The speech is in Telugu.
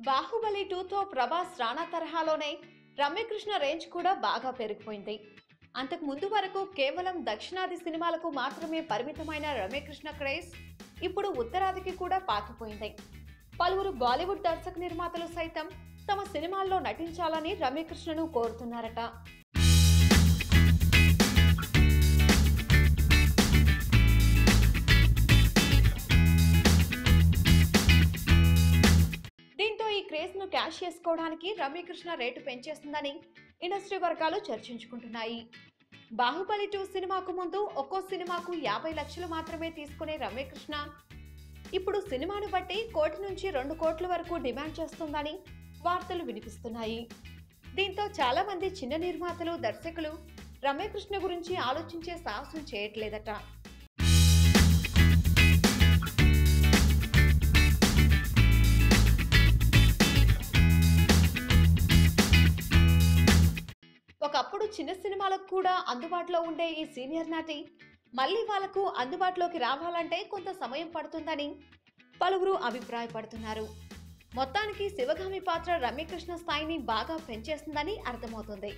బాహుబలి 2తో ప్రభాస్ రానా తరహాలోనే రమ్యకృష్ణ రేంజ్ కూడా బాగా పెరిగిపోయింది. అంతకు ముందు వరకు కేవలం దక్షిణాది సినిమాలకు మాత్రమే పరిమితమైన రమ్యకృష్ణ క్రేజ్ ఇప్పుడు ఉత్తరాదికి కూడా పాకిపోయింది. పలువురు బాలీవుడ్ దర్శక నిర్మాతలు సైతం తమ సినిమాల్లో నటించాలని రమ్యకృష్ణను కోరుతున్నారట. దీంతో ఈ క్రేజ్ ను క్యాష్ చేసుకోవడానికి రమ్యకృష్ణ రేటు పెంచేస్తుందని ఇండస్ట్రీ వర్గాలు చర్చించుకుంటున్నాయి. బాహుబలి 2 సినిమాకు ముందు ఒక్కో సినిమాకు 50 లక్షలు మాత్రమే తీసుకునే రమ్యకృష్ణ ఇప్పుడు సినిమాను బట్టి 1 కోటి నుంచి 2 కోట్ల వరకు డిమాండ్ చేస్తుందని వార్తలు వినిపిస్తున్నాయి. దీంతో చాలా మంది చిన్న నిర్మాతలు, దర్శకులు రమ్యకృష్ణ గురించి ఆలోచించే సాహసం చేయట్లేదట. ఒకప్పుడు చిన్న సినిమాలకు కూడా అందుబాటులో ఉండే ఈ సీనియర్ నటి మళ్ళీ వాళ్లకు అందుబాటులోకి రావాలంటే కొంత సమయం పడుతుందని పలువురు అభిప్రాయపడుతున్నారు. మొత్తానికి శివగామి పాత్ర రమ్యకృష్ణ స్థాయిని బాగా పెంచేస్తుందని అర్థమవుతుంది.